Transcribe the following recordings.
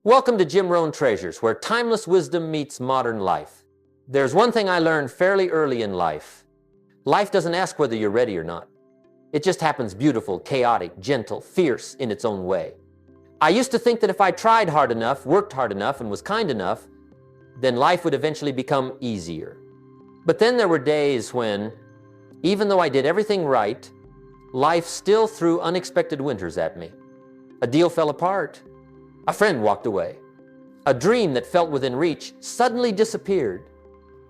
Welcome to Jim Rohn Treasures, where timeless wisdom meets modern life. There's one thing I learned fairly early in life. Life doesn't ask whether you're ready or not. It just happens beautiful, chaotic, gentle, fierce in its own way. I used to think that if I tried hard enough, worked hard enough, and was kind enough, then life would eventually become easier. But then there were days when, even though I did everything right, life still threw unexpected winters at me. A deal fell apart. A friend walked away. A dream that felt within reach suddenly disappeared.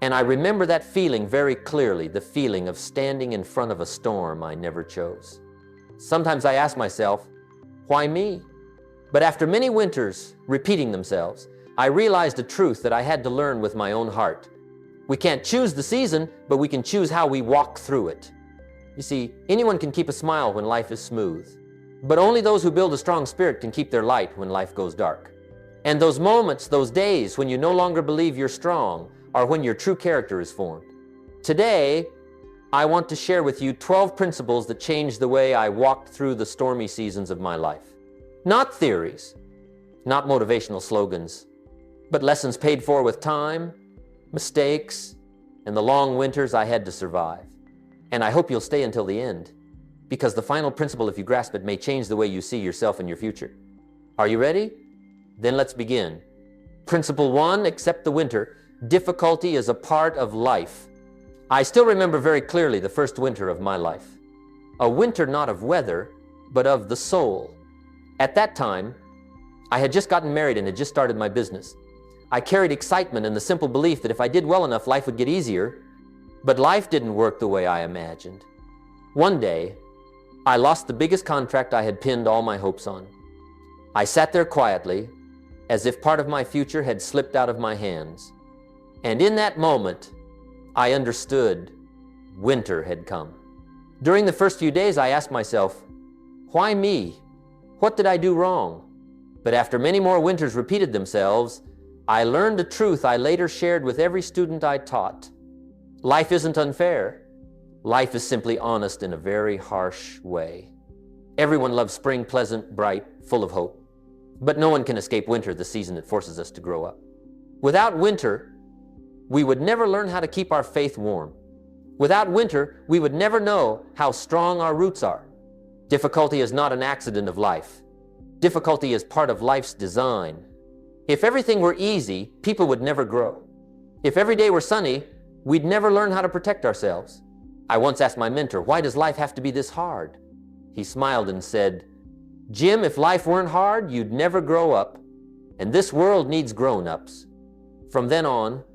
And I remember that feeling very clearly, the feeling of standing in front of a storm I never chose. Sometimes I ask myself, why me? But after many winters repeating themselves, I realized a truth that I had to learn with my own heart. We can't choose the season, but we can choose how we walk through it. You see, anyone can keep a smile when life is smooth. But only those who build a strong spirit can keep their light when life goes dark. And those moments, those days when you no longer believe you're strong, are when your true character is formed. Today, I want to share with you 12 principles that changed the way I walked through the stormy seasons of my life. Not theories, not motivational slogans, but lessons paid for with time, mistakes, and the long winters I had to survive. And I hope you'll stay until the end, because the final principle, if you grasp it, may change the way you see yourself and your future. Are you ready? Then let's begin. Principle 1, accept the winter. Difficulty is a part of life. I still remember very clearly the first winter of my life. A winter not of weather, but of the soul. At that time, I had just gotten married and had just started my business. I carried excitement and the simple belief that if I did well enough, life would get easier. But life didn't work the way I imagined. One day, I lost the biggest contract I had pinned all my hopes on. I sat there quietly, as if part of my future had slipped out of my hands. And in that moment, I understood winter had come. During the first few days, I asked myself, why me? What did I do wrong? But after many more winters repeated themselves, I learned a truth I later shared with every student I taught. Life isn't unfair. Life is simply honest in a very harsh way. Everyone loves spring, pleasant, bright, full of hope. But no one can escape winter, the season that forces us to grow up. Without winter, we would never learn how to keep our faith warm. Without winter, we would never know how strong our roots are. Difficulty is not an accident of life. Difficulty is part of life's design. If everything were easy, people would never grow. If every day were sunny, we'd never learn how to protect ourselves. I once asked my mentor, why does life have to be this hard? He smiled and said, Jim, if life weren't hard, you'd never grow up, and this world needs grown-ups. From then on,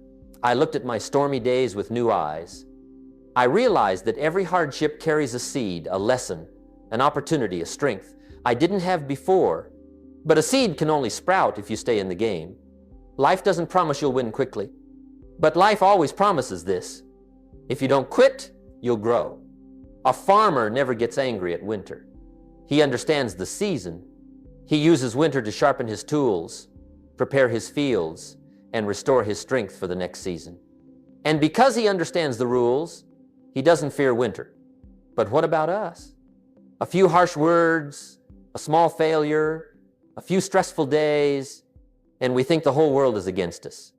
I looked at my stormy days with new eyes. I realized that every hardship carries a seed, a lesson, an opportunity, a strength I didn't have before. But a seed can only sprout if you stay in the game. Life doesn't promise you'll win quickly, but life always promises this. If you don't quit, you'll grow. A farmer never gets angry at winter. He understands the season. He uses winter to sharpen his tools, prepare his fields, and restore his strength for the next season. And because he understands the rules, he doesn't fear winter. But what about us? A few harsh words, a small failure, a few stressful days, and we think the whole world is against us.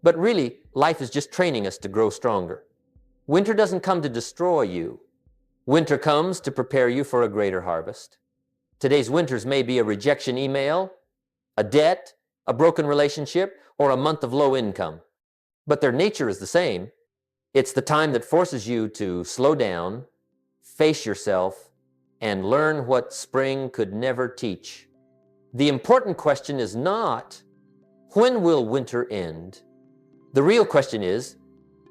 But really, life is just training us to grow stronger. Winter doesn't come to destroy you. Winter comes to prepare you for a greater harvest. Today's winters may be a rejection email, a debt, a broken relationship, or a month of low income. But their nature is the same. It's the time that forces you to slow down, face yourself, and learn what spring could never teach. The important question is not, when will winter end? The real question is,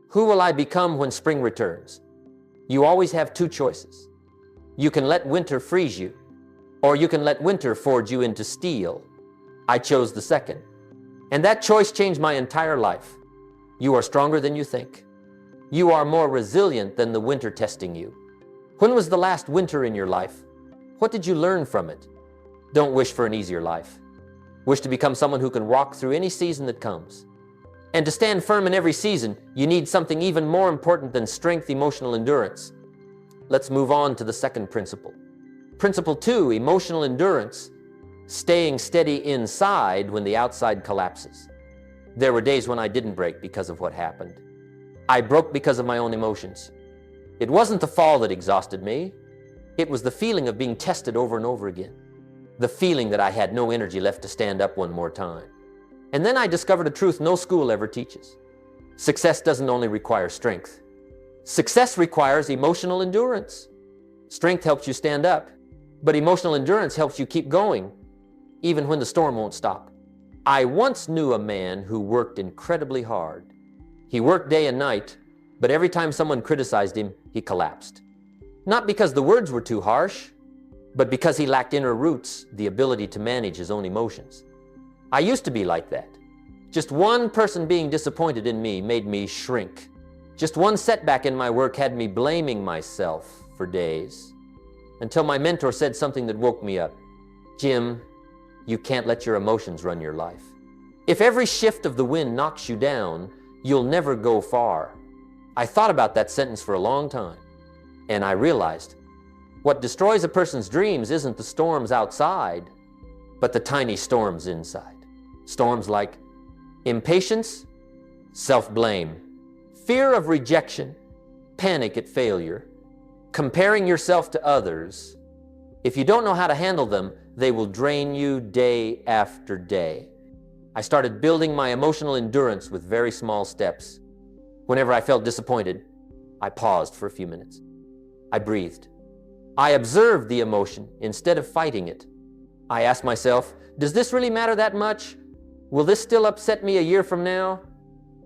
who will I become when spring returns? You always have two choices. You can let winter freeze you, or you can let winter forge you into steel. I chose the second. And that choice changed my entire life. You are stronger than you think. You are more resilient than the winter testing you. When was the last winter in your life? What did you learn from it? Don't wish for an easier life. Wish to become someone who can walk through any season that comes. And to stand firm in every season, you need something even more important than strength, emotional endurance. Let's move on to the second principle. Principle 2, emotional endurance, staying steady inside when the outside collapses. There were days when I didn't break because of what happened. I broke because of my own emotions. It wasn't the fall that exhausted me. It was the feeling of being tested over and over again. The feeling that I had no energy left to stand up one more time. And then I discovered a truth no school ever teaches. Success doesn't only require strength. Success requires emotional endurance. Strength helps you stand up, but emotional endurance helps you keep going, even when the storm won't stop. I once knew a man who worked incredibly hard. He worked day and night, but every time someone criticized him, he collapsed. Not because the words were too harsh, but because he lacked inner roots, the ability to manage his own emotions. I used to be like that. Just one person being disappointed in me made me shrink. Just one setback in my work had me blaming myself for days, until my mentor said something that woke me up. Jim, you can't let your emotions run your life. If every shift of the wind knocks you down, you'll never go far. I thought about that sentence for a long time, and I realized what destroys a person's dreams isn't the storms outside, but the tiny storms inside. Storms like impatience, self-blame, fear of rejection, panic at failure, comparing yourself to others. If you don't know how to handle them, they will drain you day after day. I started building my emotional endurance with very small steps. Whenever I felt disappointed, I paused for a few minutes. I breathed. I observed the emotion instead of fighting it. I asked myself, does this really matter that much? Will this still upset me a year from now?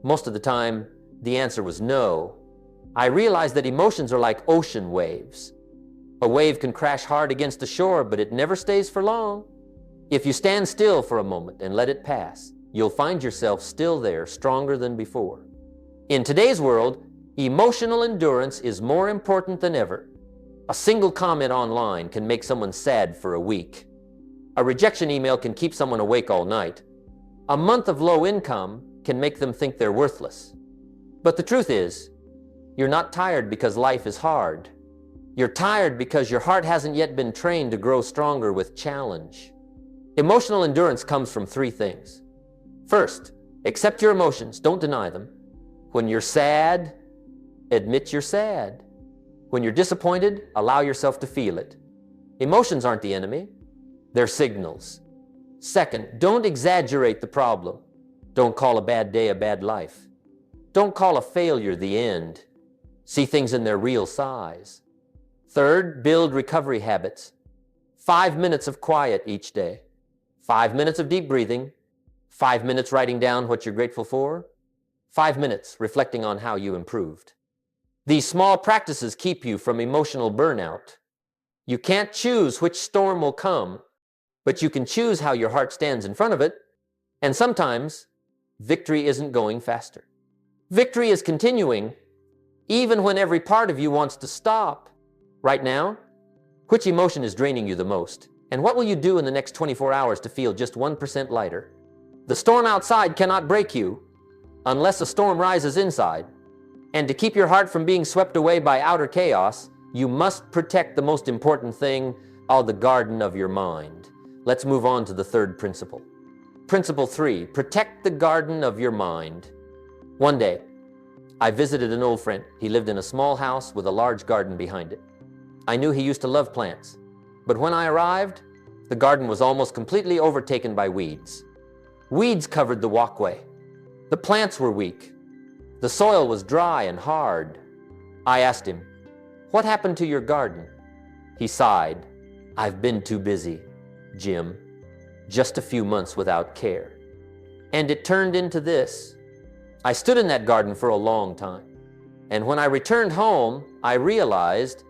Most of the time, the answer was no. I realized that emotions are like ocean waves. A wave can crash hard against the shore, but it never stays for long. If you stand still for a moment and let it pass, you'll find yourself still there, stronger than before. In today's world, emotional endurance is more important than ever. A single comment online can make someone sad for a week. A rejection email can keep someone awake all night. A month of low income can make them think they're worthless. But the truth is, you're not tired because life is hard. You're tired because your heart hasn't yet been trained to grow stronger with challenge. Emotional endurance comes from three things. First, accept your emotions, don't deny them. When you're sad, admit you're sad. When you're disappointed, allow yourself to feel it. Emotions aren't the enemy, they're signals. Second, don't exaggerate the problem. Don't call a bad day a bad life. Don't call a failure the end. See things in their real size. Third, build recovery habits. 5 minutes of quiet each day. 5 minutes of deep breathing. 5 minutes writing down what you're grateful for. 5 minutes reflecting on how you improved. These small practices keep you from emotional burnout. You can't choose which storm will come, but you can choose how your heart stands in front of it. And sometimes, victory isn't going faster. Victory is continuing, even when every part of you wants to stop. Right now, which emotion is draining you the most? And what will you do in the next 24 hours to feel just 1% lighter? The storm outside cannot break you unless a storm rises inside. And to keep your heart from being swept away by outer chaos, you must protect the most important thing, the garden of your mind. Let's move on to the third principle. Principle 3, protect the garden of your mind. One day, I visited an old friend. He lived in a small house with a large garden behind it. I knew he used to love plants, but when I arrived, the garden was almost completely overtaken by weeds. Weeds covered the walkway. The plants were weak. The soil was dry and hard. I asked him, "What happened to your garden?" He sighed, "I've been too busy, Jim. Just a few months without care." And it turned into this. I stood in that garden for a long time. And when I returned home, I realized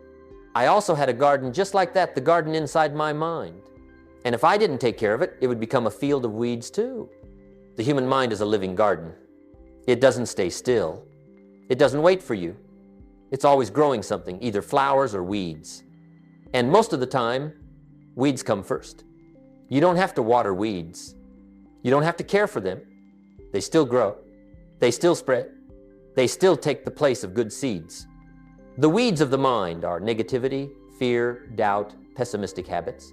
I also had a garden just like that, the garden inside my mind. And if I didn't take care of it, it would become a field of weeds too. The human mind is a living garden. It doesn't stay still. It doesn't wait for you. It's always growing something, either flowers or weeds. And most of the time, weeds come first. You don't have to water weeds. You don't have to care for them. They still grow. They still spread. They still take the place of good seeds. The weeds of the mind are negativity, fear, doubt, pessimistic habits.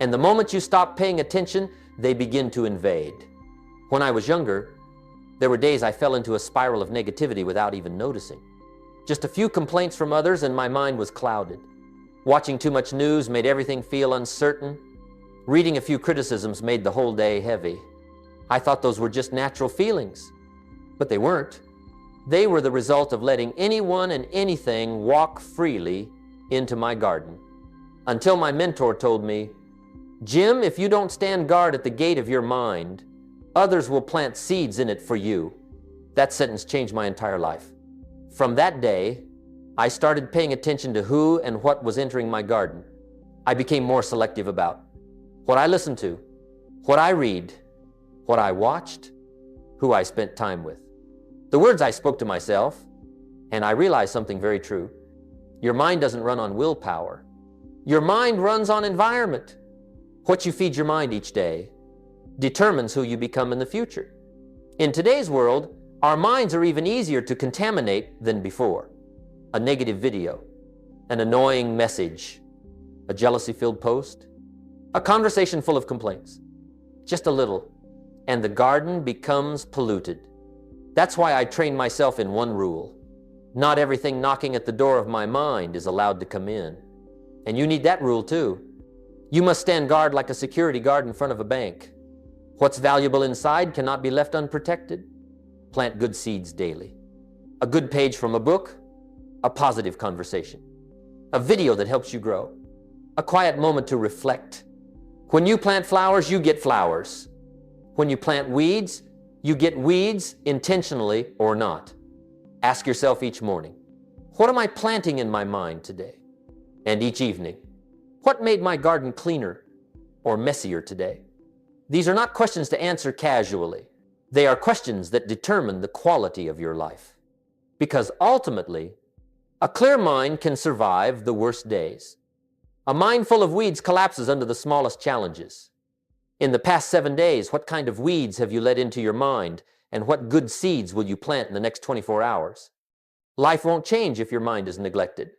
And the moment you stop paying attention, they begin to invade. When I was younger, there were days I fell into a spiral of negativity without even noticing. Just a few complaints from others and my mind was clouded. Watching too much news made everything feel uncertain. Reading a few criticisms made the whole day heavy. I thought those were just natural feelings, but they weren't. They were the result of letting anyone and anything walk freely into my garden. Until my mentor told me, "Jim, if you don't stand guard at the gate of your mind, others will plant seeds in it for you." That sentence changed my entire life. From that day, I started paying attention to who and what was entering my garden. I became more selective about what I listened to, what I read, what I watched, who I spent time with. The words I spoke to myself, and I realized something very true. Your mind doesn't run on willpower. Your mind runs on environment. What you feed your mind each day determines who you become in the future. In today's world, our minds are even easier to contaminate than before. A negative video, an annoying message, a jealousy-filled post, a conversation full of complaints. Just a little, and the garden becomes polluted. That's why I train myself in one rule. Not everything knocking at the door of my mind is allowed to come in. And you need that rule too. You must stand guard like a security guard in front of a bank. What's valuable inside cannot be left unprotected. Plant good seeds daily. A good page from a book, a positive conversation, a video that helps you grow, a quiet moment to reflect. When you plant flowers, you get flowers. When you plant weeds, you get weeds intentionally or not. Ask yourself each morning, what am I planting in my mind today? And each evening, what made my garden cleaner or messier today? These are not questions to answer casually. They are questions that determine the quality of your life. Because ultimately, a clear mind can survive the worst days. A mind full of weeds collapses under the smallest challenges. In the past 7 days, what kind of weeds have you let into your mind, and what good seeds will you plant in the next 24 hours? Life won't change if your mind is neglected.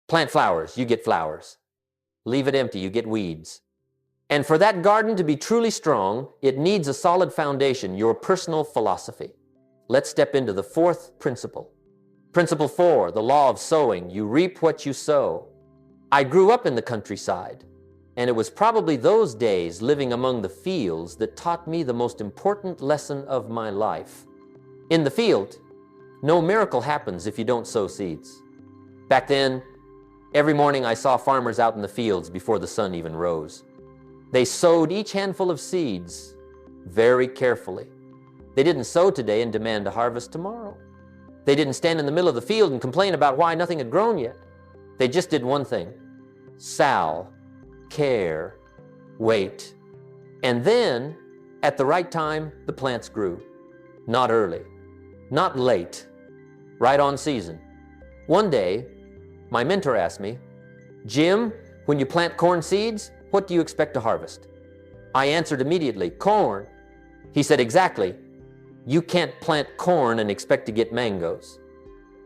Plant flowers, you get flowers. Leave it empty, you get weeds. And for that garden to be truly strong, it needs a solid foundation, your personal philosophy. Let's step into the fourth principle. Principle 4, the law of sowing. You reap what you sow. I grew up in the countryside, and it was probably those days living among the fields that taught me the most important lesson of my life. In the field, no miracle happens if you don't sow seeds. Back then, every morning I saw farmers out in the fields before the sun even rose. They sowed each handful of seeds very carefully. They didn't sow today and demand a harvest tomorrow. They didn't stand in the middle of the field and complain about why nothing had grown yet. They just did one thing: sow, care, wait. And then, at the right time, the plants grew. Not early, not late, right on season. One day, my mentor asked me, "Jim, when you plant corn seeds, what do you expect to harvest?" I answered immediately, "Corn." He said, "Exactly. You can't plant corn and expect to get mangoes."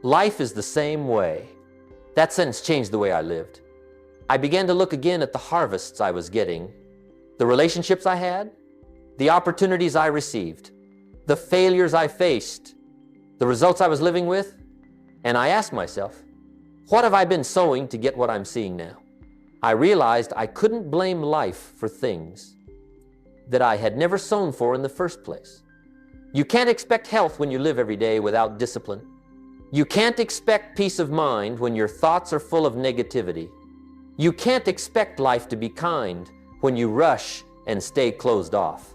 Life is the same way. That sentence changed the way I lived. I began to look again at the harvests I was getting, the relationships I had, the opportunities I received, the failures I faced, the results I was living with, and I asked myself, what have I been sowing to get what I'm seeing now? I realized I couldn't blame life for things that I had never sown for in the first place. You can't expect health when you live every day without discipline. You can't expect peace of mind when your thoughts are full of negativity. You can't expect life to be kind when you rush and stay closed off.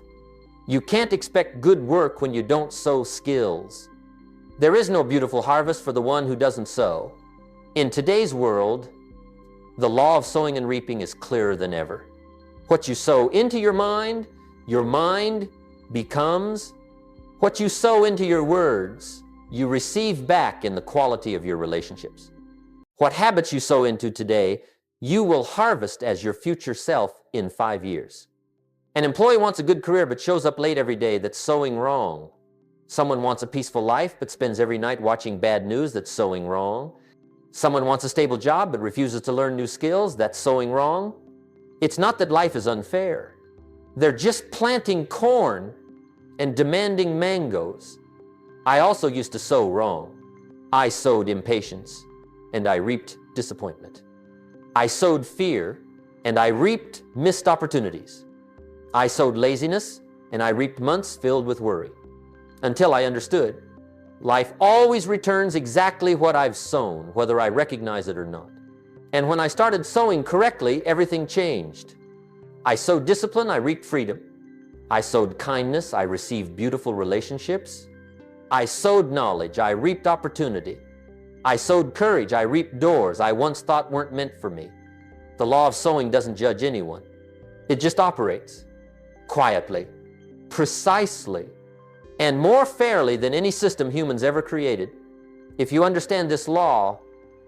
You can't expect good work when you don't sow skills. There is no beautiful harvest for the one who doesn't sow. In today's world, the law of sowing and reaping is clearer than ever. What you sow into your mind becomes. What you sow into your words, you receive back in the quality of your relationships. What habits you sow into today, you will harvest as your future self in 5 years. An employee wants a good career but shows up late every day. That's sowing wrong. Someone wants a peaceful life but spends every night watching bad news. That's sowing wrong. Someone wants a stable job but refuses to learn new skills. That's sowing wrong. It's not that life is unfair. They're just planting corn and demanding mangoes. I also used to sow wrong. I sowed impatience, and I reaped disappointment. I sowed fear, and I reaped missed opportunities. I sowed laziness, and I reaped months filled with worry. Until I understood, life always returns exactly what I've sown, whether I recognize it or not. And when I started sowing correctly, everything changed. I sowed discipline, I reaped freedom. I sowed kindness, I received beautiful relationships. I sowed knowledge, I reaped opportunity. I sowed courage, I reaped doors I once thought weren't meant for me. The law of sowing doesn't judge anyone. It just operates quietly, precisely, and more fairly than any system humans ever created. If you understand this law,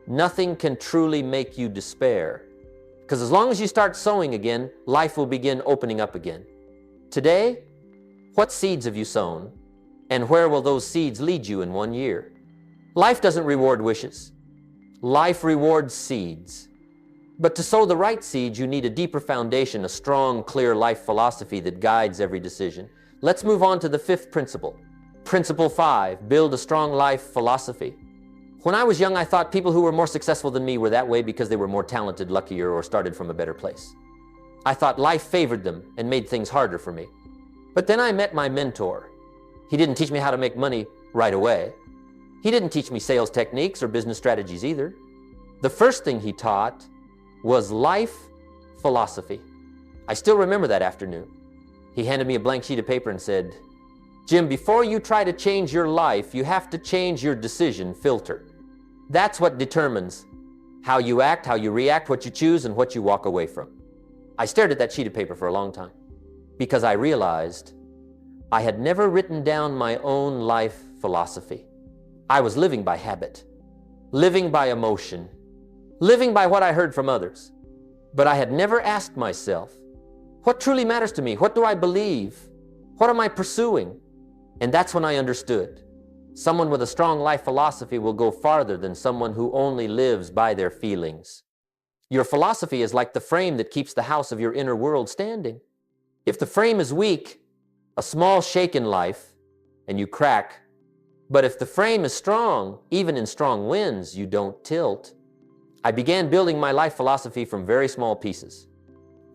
nothing can truly make you despair. Because as long as you start sowing again, life will begin opening up again. Today, what seeds have you sown? And where will those seeds lead you in 1 year? Life doesn't reward wishes. Life rewards seeds. But to sow the right seeds, you need a deeper foundation, a strong, clear life philosophy that guides every decision. Let's move on to the fifth principle. Principle 5, build a strong life philosophy. When I was young, I thought people who were more successful than me were that way because they were more talented, luckier, or started from a better place. I thought life favored them and made things harder for me. But then I met my mentor. He didn't teach me how to make money right away. He didn't teach me sales techniques or business strategies either. The first thing he taught was life philosophy. I still remember that afternoon. He handed me a blank sheet of paper and said, "Jim, before you try to change your life, you have to change your decision filter. That's what determines how you act, how you react, what you choose, and what you walk away from." I stared at that sheet of paper for a long time because I realized I had never written down my own life philosophy. I was living by habit, living by emotion, living by what I heard from others. But I had never asked myself, what truly matters to me? What do I believe? What am I pursuing? And that's when I understood. Someone with a strong life philosophy will go farther than someone who only lives by their feelings. Your philosophy is like the frame that keeps the house of your inner world standing. If the frame is weak, a small shake in life, and you crack. But if the frame is strong, even in strong winds, you don't tilt. I began building my life philosophy from very small pieces.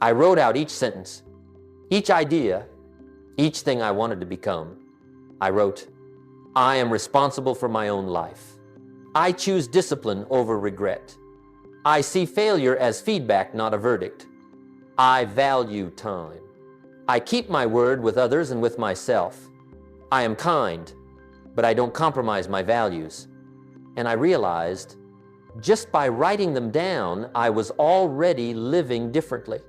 I wrote out each sentence, each idea, each thing I wanted to become. I wrote, I am responsible for my own life. I choose discipline over regret. I see failure as feedback, not a verdict. I value time. I keep my word with others and with myself. I am kind, but I don't compromise my values. And I realized, just by writing them down, I was already living differently.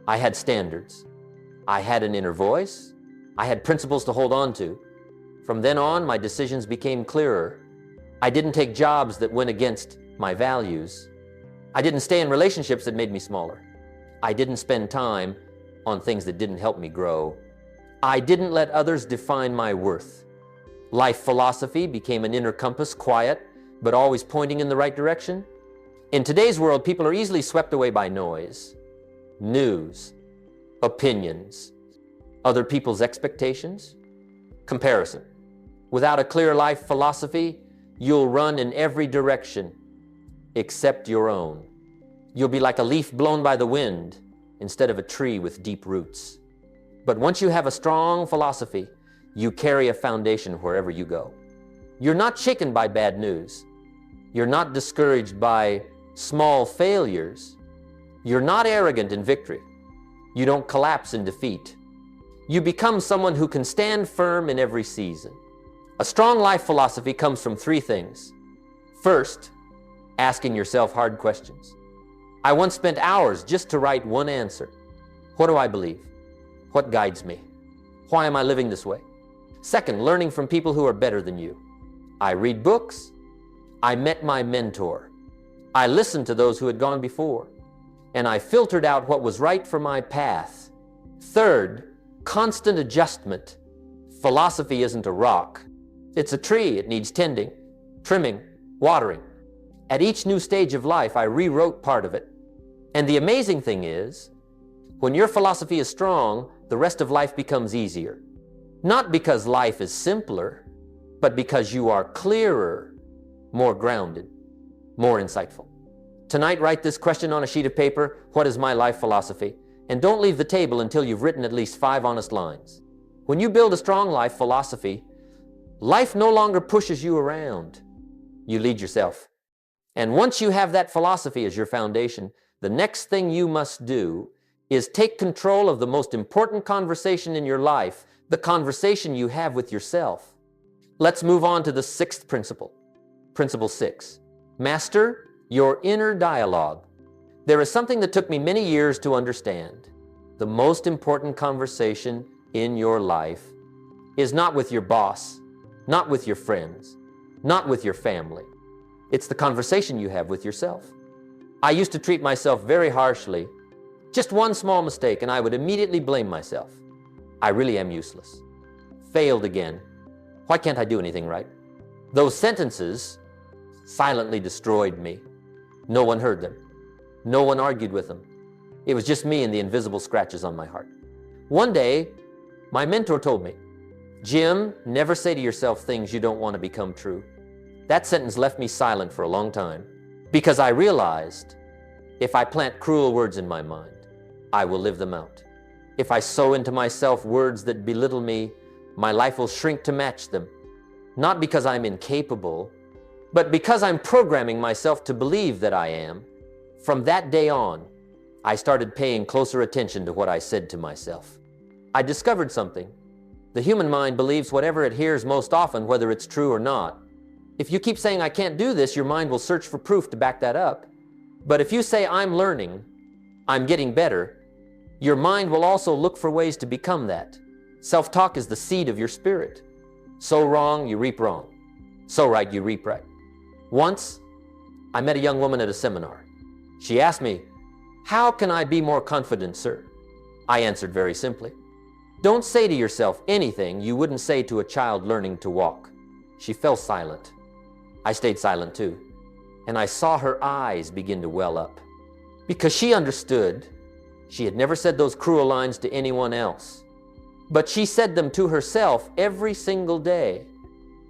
I had standards. I had an inner voice. I had principles to hold on to. From then on, my decisions became clearer. I didn't take jobs that went against my values. I didn't stay in relationships that made me smaller. I didn't spend time on things that didn't help me grow. I didn't let others define my worth. Life philosophy became an inner compass, quiet, but always pointing in the right direction. In today's world, people are easily swept away by noise, news, opinions, other people's expectations, comparison. Without a clear life philosophy, you'll run in every direction except your own. You'll be like a leaf blown by the wind instead of a tree with deep roots. But once you have a strong philosophy, you carry a foundation wherever you go. You're not shaken by bad news. You're not discouraged by small failures. You're not arrogant in victory. You don't collapse in defeat. You become someone who can stand firm in every season. A strong life philosophy comes from 3 things. First, asking yourself hard questions. I once spent hours just to write one answer. What do I believe? What guides me? Why am I living this way? Second, learning from people who are better than you. I read books. I met my mentor. I listened to those who had gone before. And I filtered out what was right for my path. Third, constant adjustment. Philosophy isn't a rock. It's a tree. It needs tending, trimming, watering. At each new stage of life, I rewrote part of it. And the amazing thing is, When your philosophy is strong, the rest of life becomes easier. Not because life is simpler, but because you are clearer, more grounded, more insightful. Tonight, write this question on a sheet of paper: what is my life philosophy? And don't leave the table until you've written at least 5 honest lines. When you build a strong life philosophy, life no longer pushes you around. You lead yourself. And once you have that philosophy as your foundation, the next thing you must do is take control of the most important conversation in your life, the conversation you have with yourself. Let's move on to the 6th principle. Principle 6. Master your inner dialogue. There is something that took me many years to understand. The most important conversation in your life is not with your boss, not with your friends, not with your family. It's the conversation you have with yourself. I used to treat myself very harshly. Just one small mistake and I would immediately blame myself. I really am useless. Failed again. Why can't I do anything right? Those sentences silently destroyed me. No one heard them. No one argued with them. It was just me and the invisible scratches on my heart. One day, my mentor told me, "Jim, never say to yourself things you don't want to become true." That sentence left me silent for a long time because I realized if I plant cruel words in my mind, I will live them out. If I sow into myself words that belittle me, my life will shrink to match them. Not because I'm incapable, but because I'm programming myself to believe that I am. From that day on, I started paying closer attention to what I said to myself. I discovered something. The human mind believes whatever it hears most often, whether it's true or not. If you keep saying, "I can't do this," your mind will search for proof to back that up. But if you say, "I'm learning, I'm getting better," your mind will also look for ways to become that. Self-talk is the seed of your spirit. Sow wrong, you reap wrong. Sow right, you reap right. Once, I met a young woman at a seminar. She asked me, "How can I be more confident, sir?" I answered very simply, "Don't say to yourself anything you wouldn't say to a child learning to walk." She fell silent. I stayed silent too, and I saw her eyes begin to well up because she understood. She had never said those cruel lines to anyone else, but she said them to herself every single day.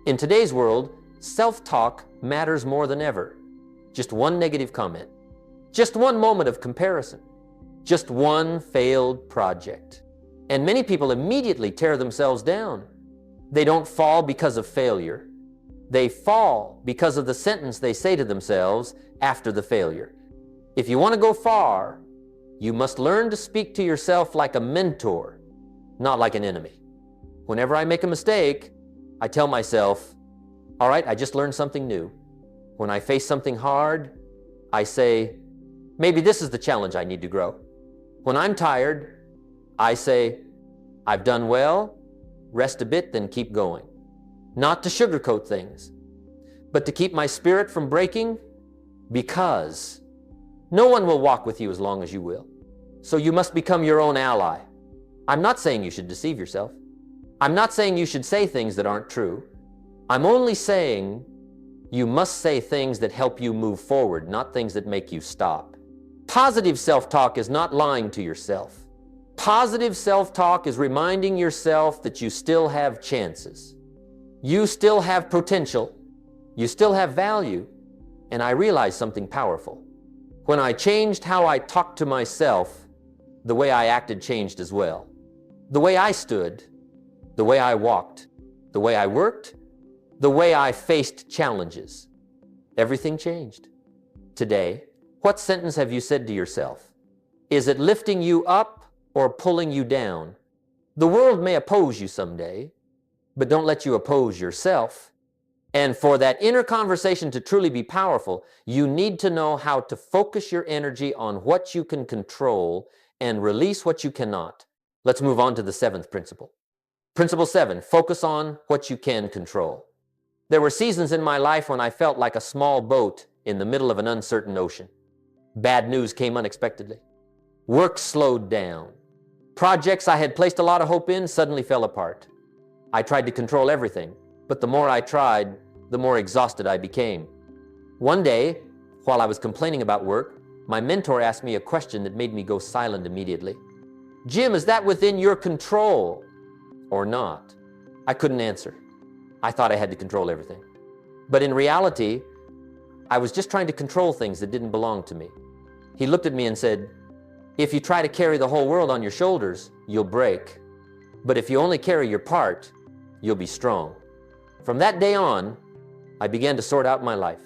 In today's world, self-talk matters more than ever. Just one negative comment, just one moment of comparison, just one failed project. And many people immediately tear themselves down. They don't fall because of failure. They fall because of the sentence they say to themselves after the failure. If you want to go far, you must learn to speak to yourself like a mentor, not like an enemy. Whenever I make a mistake, I tell myself, "All right, I just learned something new." When I face something hard, I say, "Maybe this is the challenge I need to grow." When I'm tired, I say, "I've done well, rest a bit, then keep going." Not to sugarcoat things, but to keep my spirit from breaking, because no one will walk with you as long as you will. So you must become your own ally. I'm not saying you should deceive yourself. I'm not saying you should say things that aren't true. I'm only saying you must say things that help you move forward, not things that make you stop. Positive self-talk is not lying to yourself. Positive self-talk is reminding yourself that you still have chances. You still have potential. You still have value. And I realized something powerful. When I changed how I talked to myself, the way I acted changed as well. The way I stood, the way I walked, the way I worked, the way I faced challenges. Everything changed. Today, what sentence have you said to yourself? Is it lifting you up or pulling you down? The world may oppose you someday, but don't let you oppose yourself. And for that inner conversation to truly be powerful, you need to know how to focus your energy on what you can control and release what you cannot. Let's move on to the 7th principle. Principle 7, focus on what you can control. There were seasons in my life when I felt like a small boat in the middle of an uncertain ocean. Bad news came unexpectedly. Work slowed down. Projects I had placed a lot of hope in suddenly fell apart. I tried to control everything, but the more I tried, the more exhausted I became. One day, while I was complaining about work, my mentor asked me a question that made me go silent immediately. Jim, is that within your control or not? I couldn't answer. I thought I had to control everything. But in reality, I was just trying to control things that didn't belong to me. He looked at me and said, if you try to carry the whole world on your shoulders, you'll break. But if you only carry your part, you'll be strong. From that day on, I began to sort out my life.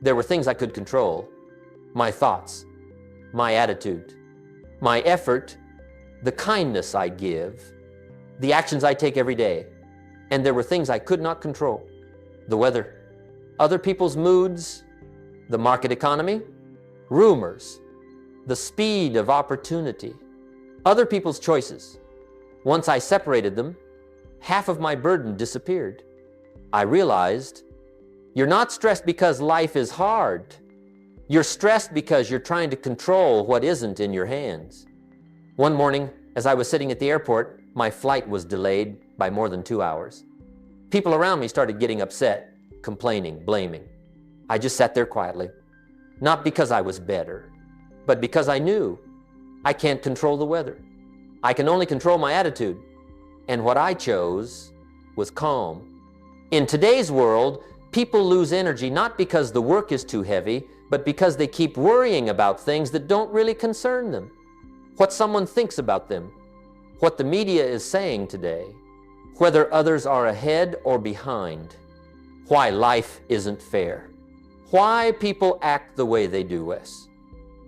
There were things I could control: my thoughts, my attitude, my effort, the kindness I give, the actions I take every day. And there were things I could not control: the weather, other people's moods, the market economy, rumors, the speed of opportunity, other people's choices. Once I separated them, half of my burden disappeared. I realized you're not stressed because life is hard. You're stressed because you're trying to control what isn't in your hands. One morning, as I was sitting at the airport, my flight was delayed by more than 2 hours. People around me started getting upset, complaining, blaming. I just sat there quietly, not because I was better, but because I knew I can't control the weather. I can only control my attitude, and what I chose was calm. In today's world, people lose energy not because the work is too heavy, but because they keep worrying about things that don't really concern them. What someone thinks about them, what the media is saying today, whether others are ahead or behind, why life isn't fair, why people act the way they do, Wes.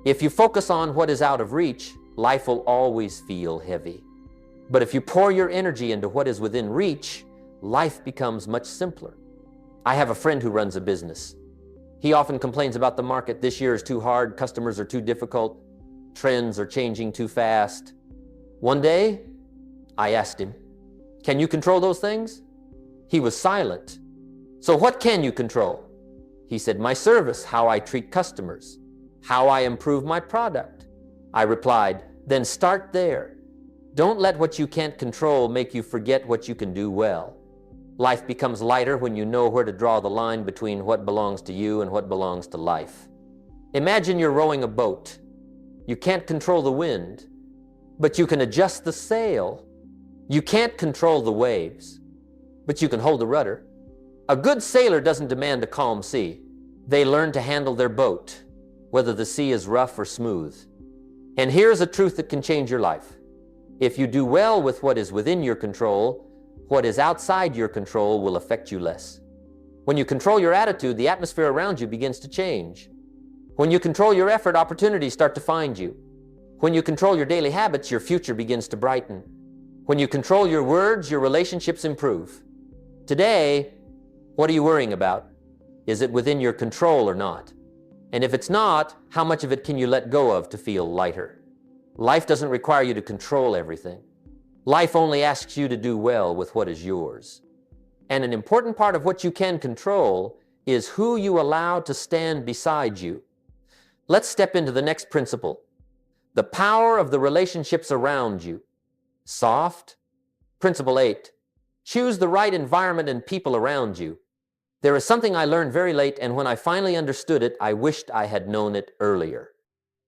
If you focus on what is out of reach, life will always feel heavy. But if you pour your energy into what is within reach, life becomes much simpler. I have a friend who runs a business. He often complains about the market. This year is too hard, customers are too difficult, trends are changing too fast. One day, I asked him, can you control those things? He was silent. So what can you control? He said, my service, how I treat customers, how I improve my product. I replied, then start there. Don't let what you can't control make you forget what you can do well. Life becomes lighter when you know where to draw the line between what belongs to you and what belongs to life. Imagine you're rowing a boat. You can't control the wind, but you can adjust the sail. You can't control the waves, but you can hold the rudder. A good sailor doesn't demand a calm sea. They learn to handle their boat, whether the sea is rough or smooth. And here's a truth that can change your life. If you do well with what is within your control, what is outside your control will affect you less. When you control your attitude, the atmosphere around you begins to change. When you control your effort, opportunities start to find you. When you control your daily habits, your future begins to brighten. When you control your words, your relationships improve. Today, what are you worrying about? Is it within your control or not? And if it's not, how much of it can you let go of to feel lighter? Life doesn't require you to control everything. Life only asks you to do well with what is yours. And an important part of what you can control is who you allow to stand beside you. Let's step into the next principle. The power of the relationships around you. Soft. Principle 8. Choose the right environment and people around you. There is something I learned very late, and when I finally understood it, I wished I had known it earlier.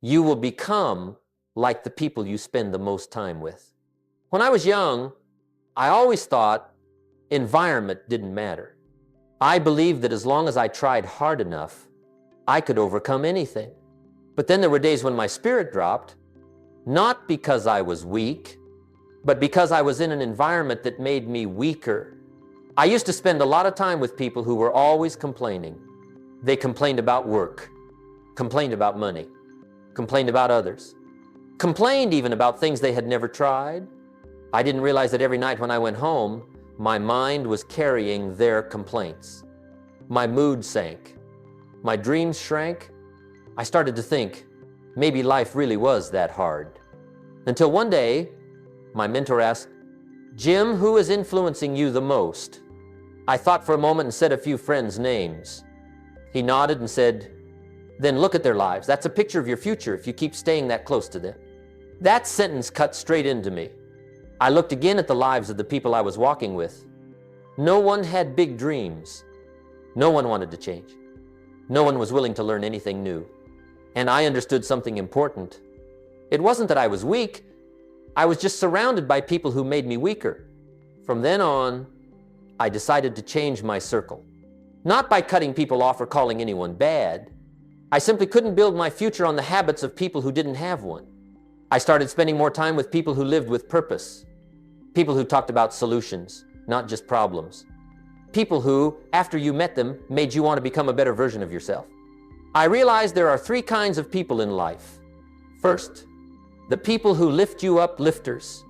You will become like the people you spend the most time with. When I was young, I always thought environment didn't matter. I believed that as long as I tried hard enough, I could overcome anything. But then there were days when my spirit dropped, not because I was weak, but because I was in an environment that made me weaker. I used to spend a lot of time with people who were always complaining. They complained about work, complained about money, complained about others, complained even about things they had never tried. I didn't realize that every night when I went home, my mind was carrying their complaints. My mood sank. My dreams shrank. I started to think, maybe life really was that hard. Until one day, my mentor asked, Jim, who is influencing you the most? I thought for a moment and said a few friends' names. He nodded and said, then look at their lives. That's a picture of your future if you keep staying that close to them. That sentence cut straight into me. I looked again at the lives of the people I was walking with. No one had big dreams. No one wanted to change. No one was willing to learn anything new. And I understood something important. It wasn't that I was weak. I was just surrounded by people who made me weaker. From then on, I decided to change my circle. Not by cutting people off or calling anyone bad. I simply couldn't build my future on the habits of people who didn't have one. I started spending more time with people who lived with purpose. People who talked about solutions, not just problems. People who, after you met them, made you want to become a better version of yourself. I realized there are three kinds of people in life. First, the people who lift you up, lifters.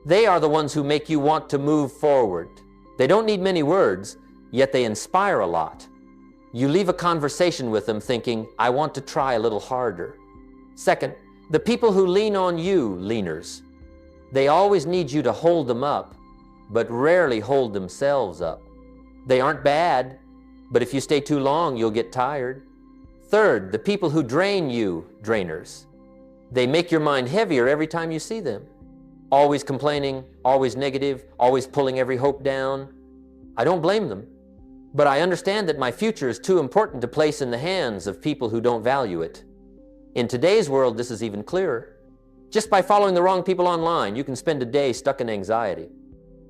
They are the ones who make you want to move forward. They don't need many words, yet they inspire a lot. You leave a conversation with them thinking, I want to try a little harder. Second, the people who lean on you, leaners. They always need you to hold them up, but rarely hold themselves up. They aren't bad, but if you stay too long, you'll get tired. Third, the people who drain you, drainers. They make your mind heavier every time you see them. Always complaining, always negative, always pulling every hope down. I don't blame them, but I understand that my future is too important to place in the hands of people who don't value it. In today's world, this is even clearer. Just by following the wrong people online, you can spend a day stuck in anxiety.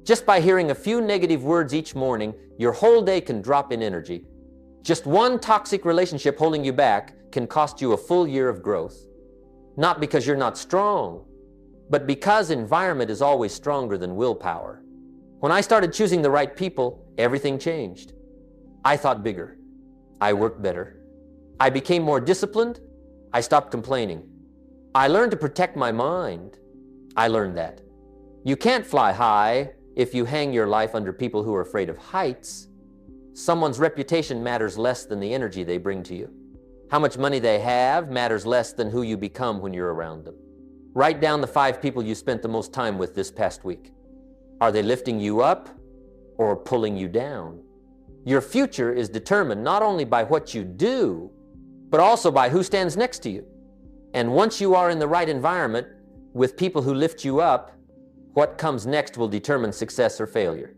Just by hearing a few negative words each morning, your whole day can drop in energy. Just one toxic relationship holding you back can cost you a full year of growth. Not because you're not strong, but because environment is always stronger than willpower. When I started choosing the right people, everything changed. I thought bigger. I worked better. I became more disciplined. I stopped complaining. I learned to protect my mind. I learned that. You can't fly high if you hang your life under people who are afraid of heights. Someone's reputation matters less than the energy they bring to you. How much money they have matters less than who you become when you're around them. Write down the 5 people you spent the most time with this past week. Are they lifting you up or pulling you down? Your future is determined not only by what you do, but also by who stands next to you. And once you are in the right environment with people who lift you up, what comes next will determine success or failure.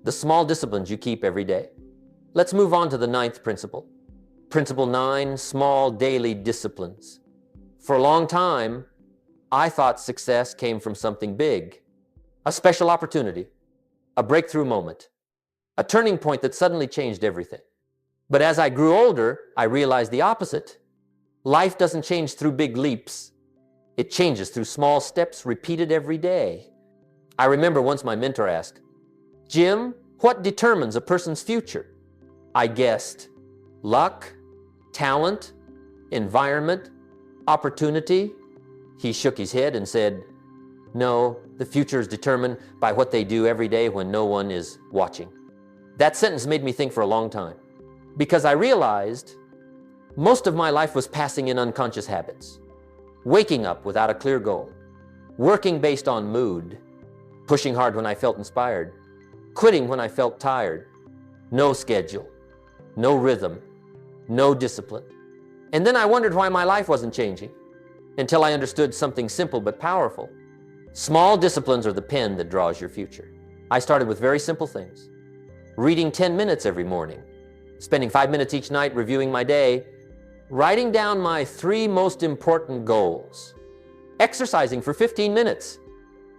The small disciplines you keep every day. Let's move on to the 9th principle. Principle 9, small daily disciplines. For a long time, I thought success came from something big, a special opportunity, a breakthrough moment, a turning point that suddenly changed everything. But as I grew older, I realized the opposite. Life doesn't change through big leaps. It changes through small steps repeated every day. I remember once my mentor asked, Jim, what determines a person's future? I guessed, luck, talent, environment, opportunity. He shook his head and said, no, the future is determined by what they do every day when no one is watching. That sentence made me think for a long time, because I realized most of my life was passing in unconscious habits, waking up without a clear goal, working based on mood, pushing hard when I felt inspired, quitting when I felt tired, no schedule, no rhythm, no discipline. And then I wondered why my life wasn't changing, until I understood something simple but powerful. Small disciplines are the pen that draws your future. I started with very simple things. Reading 10 minutes every morning, spending 5 minutes each night reviewing my day, writing down my 3 most important goals, exercising for 15 minutes,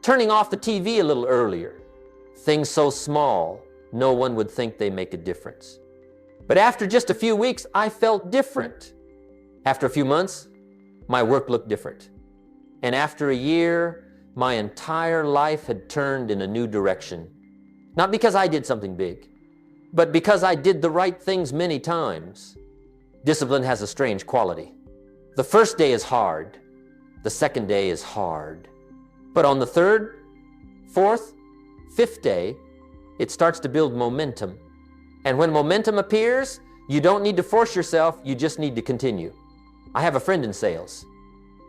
turning off the TV a little earlier. Things so small, no one would think they make a difference. But after just a few weeks, I felt different. After a few months, my work looked different. And after a year, my entire life had turned in a new direction. Not because I did something big, but because I did the right things many times. Discipline has a strange quality. The first day is hard. The second day is hard. But on the 3rd, 4th, 5th day, it starts to build momentum. And when momentum appears, you don't need to force yourself, you just need to continue. I have a friend in sales.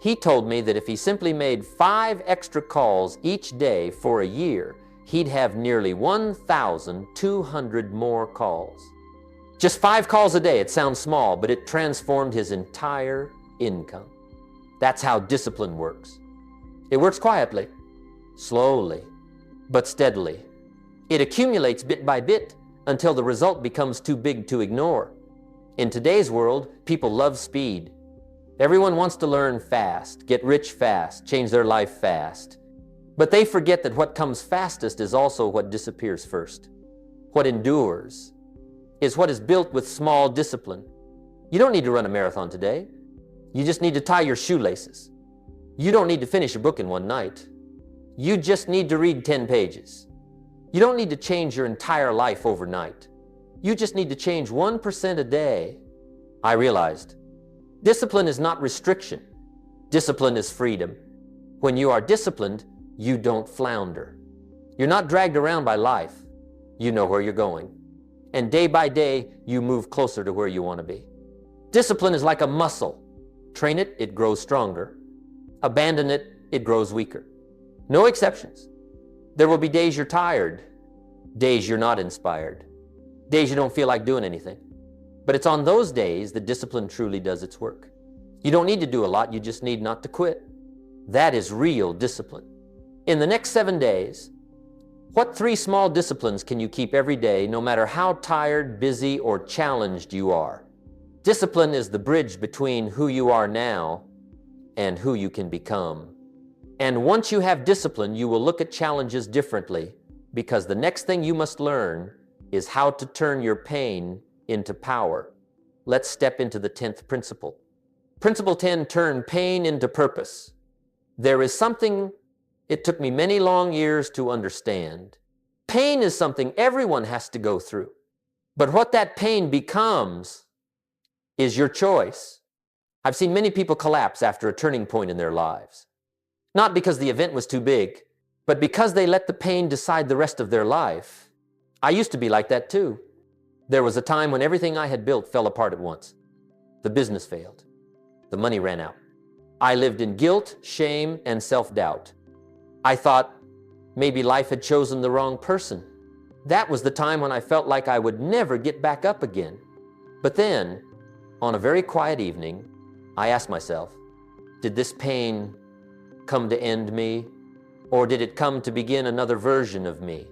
He told me that if he simply made 5 extra calls each day for a year, he'd have nearly 1,200 more calls. Just 5 calls a day, it sounds small, but it transformed his entire income. That's how discipline works. It works quietly, slowly, but steadily. It accumulates bit by bit until the result becomes too big to ignore. In today's world, people love speed. Everyone wants to learn fast, get rich fast, change their life fast. But they forget that what comes fastest is also what disappears first. What endures is what is built with small discipline. You don't need to run a marathon today. You just need to tie your shoelaces. You don't need to finish a book in one night. You just need to read 10 pages. You don't need to change your entire life overnight. You just need to change 1% a day. I realized discipline is not restriction. Discipline is freedom. When you are disciplined, you don't flounder. You're not dragged around by life. You know where you're going. And day by day, you move closer to where you want to be. Discipline is like a muscle. Train it, it grows stronger. Abandon it, it grows weaker. No exceptions. There will be days you're tired, days you're not inspired, days you don't feel like doing anything. But it's on those days that discipline truly does its work. You don't need to do a lot, you just need not to quit. That is real discipline. In the next 7 days, what 3 small disciplines can you keep every day, no matter how tired, busy, or challenged you are? Discipline is the bridge between who you are now and who you can become. And once you have discipline, you will look at challenges differently, because the next thing you must learn is how to turn your pain into power. Let's step into the 10th principle. Principle 10, turn pain into purpose. There is something it took me many long years to understand. Pain is something everyone has to go through. But what that pain becomes is your choice. I've seen many people collapse after a turning point in their lives. Not because the event was too big, but because they let the pain decide the rest of their life. I used to be like that too. There was a time when everything I had built fell apart at once. The business failed. The money ran out. I lived in guilt, shame, and self-doubt. I thought maybe life had chosen the wrong person. That was the time when I felt like I would never get back up again. But then, on a very quiet evening, I asked myself, did this pain come to end me, or did it come to begin another version of me?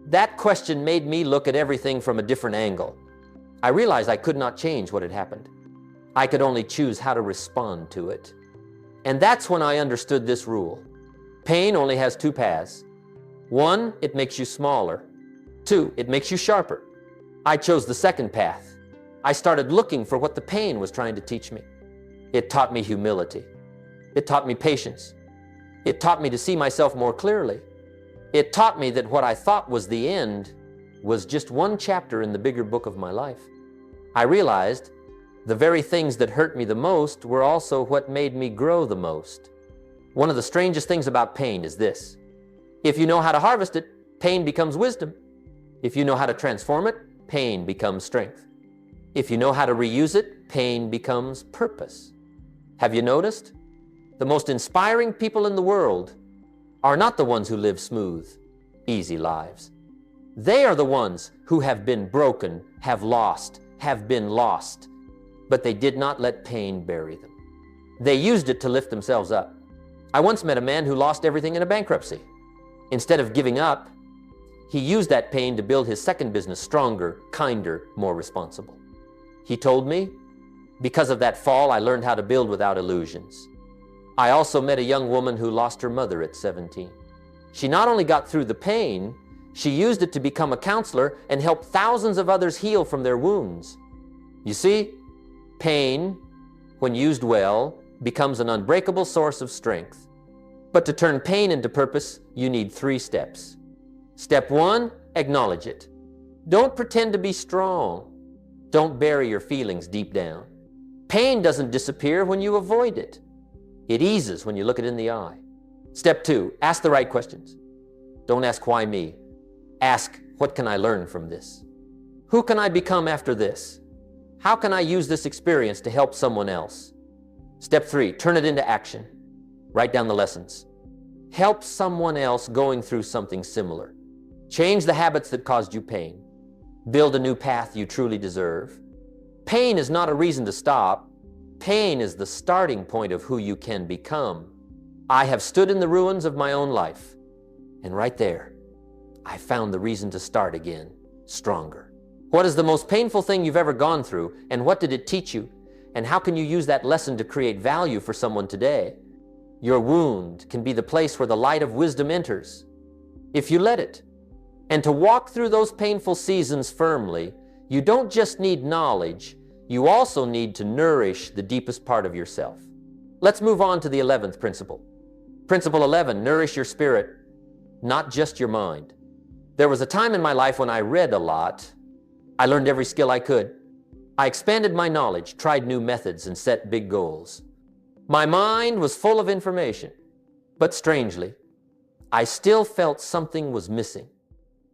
That question made me look at everything from a different angle. I realized I could not change what had happened. I could only choose how to respond to it. And that's when I understood this rule. Pain only has 2 paths. 1, it makes you smaller. 2, it makes you sharper. I chose the second path. I started looking for what the pain was trying to teach me. It taught me humility. It taught me patience. It taught me to see myself more clearly. It taught me that what I thought was the end was just one chapter in the bigger book of my life. I realized the very things that hurt me the most were also what made me grow the most. One of the strangest things about pain is this. If you know how to harvest it, pain becomes wisdom. If you know how to transform it, pain becomes strength. If you know how to reuse it, pain becomes purpose. Have you noticed? The most inspiring people in the world are not the ones who live smooth, easy lives. They are the ones who have been broken, have been lost, but they did not let pain bury them. They used it to lift themselves up. I once met a man who lost everything in a bankruptcy. Instead of giving up, he used that pain to build his second business stronger, kinder, more responsible. He told me, because of that fall, I learned how to build without illusions. I also met a young woman who lost her mother at 17. She not only got through the pain, she used it to become a counselor and help thousands of others heal from their wounds. You see, pain, when used well, becomes an unbreakable source of strength. But to turn pain into purpose, you need 3 steps. Step 1, acknowledge it. Don't pretend to be strong. Don't bury your feelings deep down. Pain doesn't disappear when you avoid it. It eases when you look it in the eye. Step 2, ask the right questions. Don't ask why me. Ask, what can I learn from this? Who can I become after this? How can I use this experience to help someone else? Step 3, turn it into action. Write down the lessons. Help someone else going through something similar. Change the habits that caused you pain. Build a new path you truly deserve. Pain is not a reason to stop. Pain is the starting point of who you can become. I have stood in the ruins of my own life, and right there, I found the reason to start again, stronger. What is the most painful thing you've ever gone through, and what did it teach you? And how can you use that lesson to create value for someone today? Your wound can be the place where the light of wisdom enters, if you let it. And to walk through those painful seasons firmly, you don't just need knowledge, you also need to nourish the deepest part of yourself. Let's move on to the 11th principle. Principle 11, nourish your spirit, not just your mind. There was a time in my life when I read a lot. I learned every skill I could. I expanded my knowledge, tried new methods, and set big goals. My mind was full of information, but strangely, I still felt something was missing.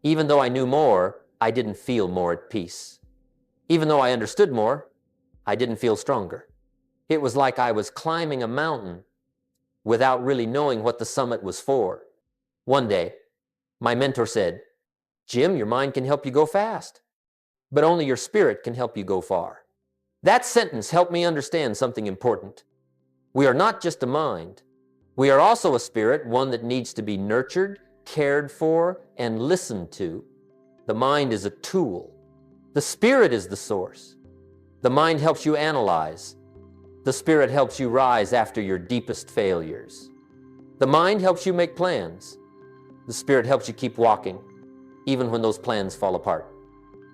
Even though I knew more, I didn't feel more at peace. Even though I understood more, I didn't feel stronger. It was like I was climbing a mountain without really knowing what the summit was for. One day, my mentor said, "Jim, your mind can help you go fast, but only your spirit can help you go far." That sentence helped me understand something important. We are not just a mind. We are also a spirit, one that needs to be nurtured, cared for, and listened to. The mind is a tool. The spirit is the source. The mind helps you analyze. The spirit helps you rise after your deepest failures. The mind helps you make plans. The spirit helps you keep walking, even when those plans fall apart.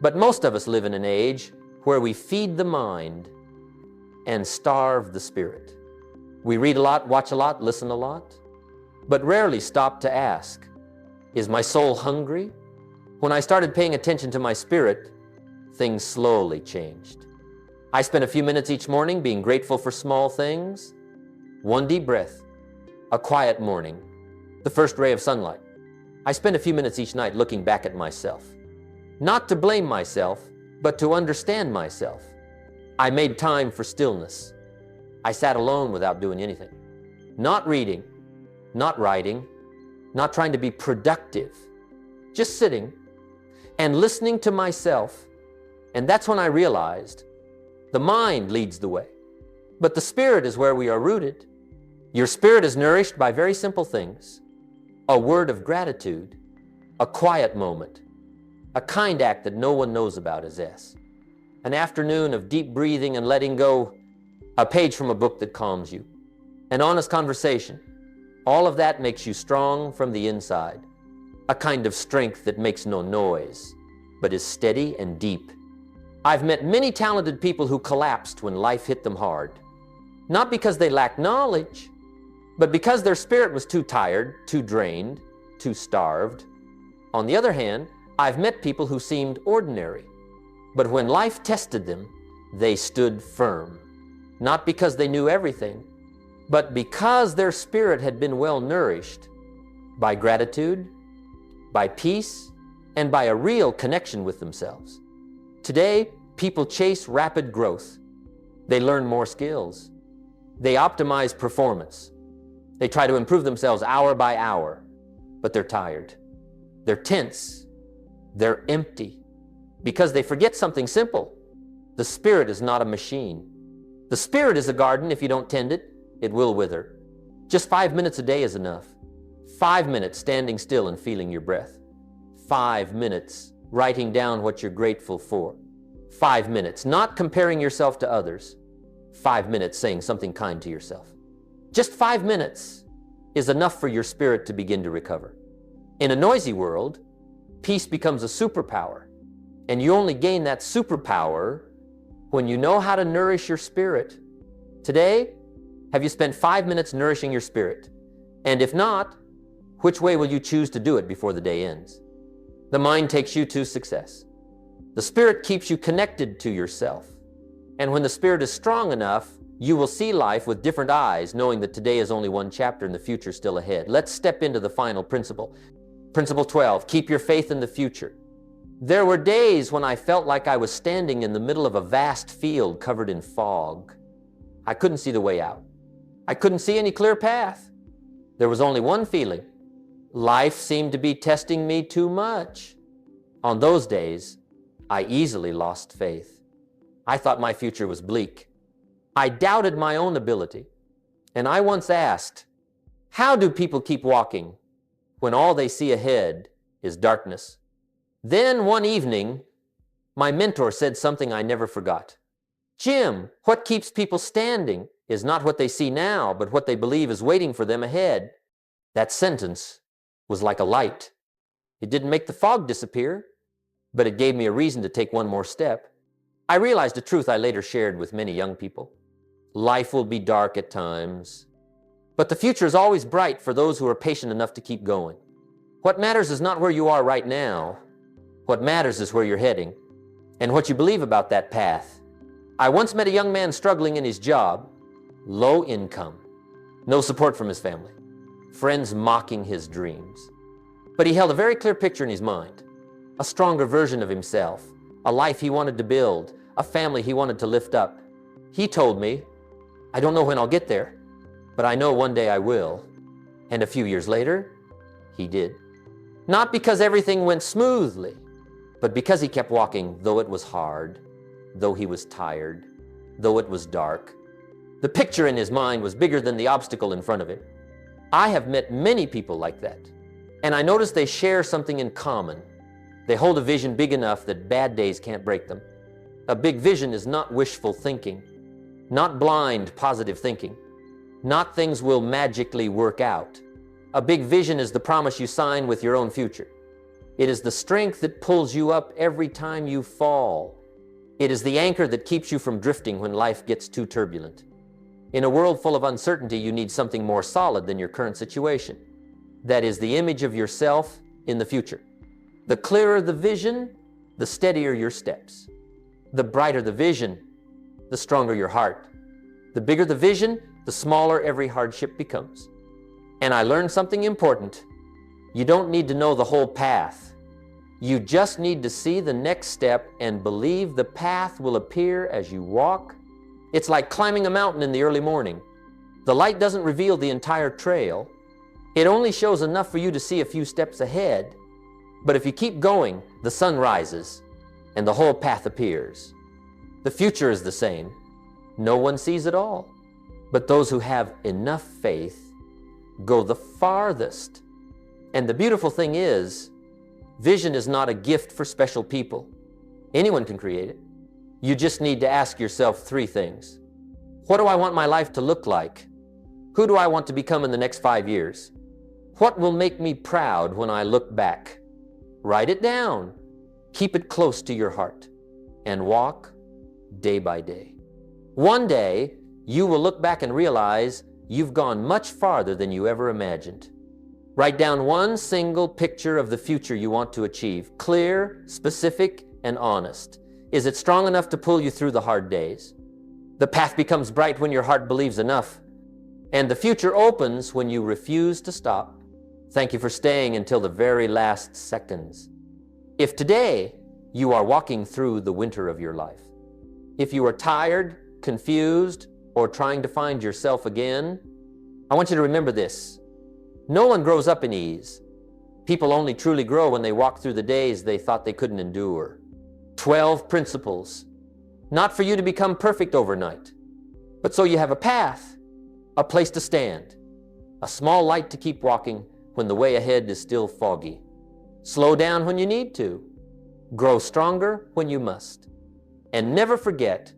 But most of us live in an age where we feed the mind and starve the spirit. We read a lot, watch a lot, listen a lot, but rarely stop to ask, is my soul hungry? When I started paying attention to my spirit, things slowly changed. I spent a few minutes each morning being grateful for small things. One deep breath, a quiet morning, the first ray of sunlight. I spent a few minutes each night looking back at myself. Not to blame myself, but to understand myself. I made time for stillness. I sat alone without doing anything. Not reading, not writing, not trying to be productive. Just sitting and listening to myself. And that's when I realized the mind leads the way, but the spirit is where we are rooted. Your spirit is nourished by very simple things. A word of gratitude, a quiet moment, a kind act that no one knows about is an afternoon of deep breathing and letting go, a page from a book that calms you, an honest conversation. All of that makes you strong from the inside, a kind of strength that makes no noise, but is steady and deep. I've met many talented people who collapsed when life hit them hard, not because they lacked knowledge, but because their spirit was too tired, too drained, too starved. On the other hand, I've met people who seemed ordinary, but when life tested them, they stood firm, not because they knew everything, but because their spirit had been well nourished by gratitude, by peace, and by a real connection with themselves. Today, people chase rapid growth. They learn more skills. They optimize performance. They try to improve themselves hour by hour, but they're tired. They're tense. They're empty because they forget something simple. The spirit is not a machine. The spirit is a garden. If you don't tend it, it will wither. Just 5 minutes a day is enough. 5 minutes standing still and feeling your breath. 5 minutes writing down what you're grateful for. 5 minutes not comparing yourself to others. 5 minutes saying something kind to yourself. Just 5 minutes is enough for your spirit to begin to recover. In a noisy world, peace becomes a superpower, and you only gain that superpower when you know how to nourish your spirit. Today, have you spent 5 minutes nourishing your spirit? And if not, which way will you choose to do it before the day ends? The mind takes you to success. The spirit keeps you connected to yourself. And when the spirit is strong enough, you will see life with different eyes, knowing that today is only one chapter and the future is still ahead. Let's step into the final principle. Principle 12, keep your faith in the future. There were days when I felt like I was standing in the middle of a vast field covered in fog. I couldn't see the way out. I couldn't see any clear path. There was only one feeling. Life seemed to be testing me too much. On those days, I easily lost faith. I thought my future was bleak. I doubted my own ability. And I once asked, how do people keep walking when all they see ahead is darkness? Then one evening, my mentor said something I never forgot. Jim, what keeps people standing is not what they see now, but what they believe is waiting for them ahead. That sentence was like a light. It didn't make the fog disappear, but it gave me a reason to take one more step. I realized a truth I later shared with many young people. Life will be dark at times, but the future is always bright for those who are patient enough to keep going. What matters is not where you are right now. What matters is where you're heading and what you believe about that path. I once met a young man struggling in his job, low income, no support from his family, friends mocking his dreams. But he held a very clear picture in his mind, a stronger version of himself, a life he wanted to build, a family he wanted to lift up. He told me, "I don't know when I'll get there, but I know one day I will." And a few years later, he did. Not because everything went smoothly, but because he kept walking, though it was hard, though he was tired, though it was dark. The picture in his mind was bigger than the obstacle in front of him. I have met many people like that, and I notice they share something in common. They hold a vision big enough that bad days can't break them. A big vision is not wishful thinking, not blind positive thinking, not things will magically work out. A big vision is the promise you sign with your own future. It is the strength that pulls you up every time you fall. It is the anchor that keeps you from drifting when life gets too turbulent. In a world full of uncertainty, you need something more solid than your current situation. That is the image of yourself in the future. The clearer the vision, the steadier your steps. The brighter the vision, the stronger your heart. The bigger the vision, the smaller every hardship becomes. And I learned something important. You don't need to know the whole path. You just need to see the next step and believe the path will appear as you walk. It's like climbing a mountain in the early morning. The light doesn't reveal the entire trail. It only shows enough for you to see a few steps ahead. But if you keep going, the sun rises and the whole path appears. The future is the same. No one sees it all. But those who have enough faith go the farthest. And the beautiful thing is, vision is not a gift for special people. Anyone can create it. You just need to ask yourself 3 things. What do I want my life to look like? Who do I want to become in the next 5 years? What will make me proud when I look back? Write it down. Keep it close to your heart and walk day by day. One day, you will look back and realize you've gone much farther than you ever imagined. Write down one single picture of the future you want to achieve, clear, specific, and honest. Is it strong enough to pull you through the hard days? The path becomes bright when your heart believes enough, and the future opens when you refuse to stop. Thank you for staying until the very last seconds. If today you are walking through the winter of your life, if you are tired, confused, or trying to find yourself again, I want you to remember this. No one grows up in ease. People only truly grow when they walk through the days they thought they couldn't endure. 12 principles, not for you to become perfect overnight, but so you have a path, a place to stand, a small light to keep walking when the way ahead is still foggy. Slow down when you need to, grow stronger when you must, and never forget,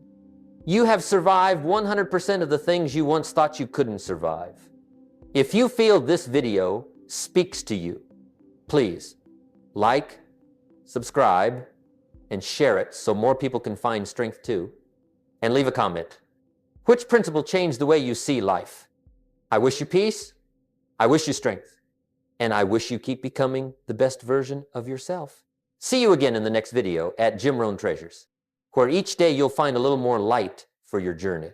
you have survived 100% of the things you once thought you couldn't survive. If you feel this video speaks to you, please like, subscribe, and share it so more people can find strength too. And leave a comment. Which principle changed the way you see life? I wish you peace, I wish you strength, and I wish you keep becoming the best version of yourself. See you again in the next video at Jim Rohn Treasures, where each day you'll find a little more light for your journey.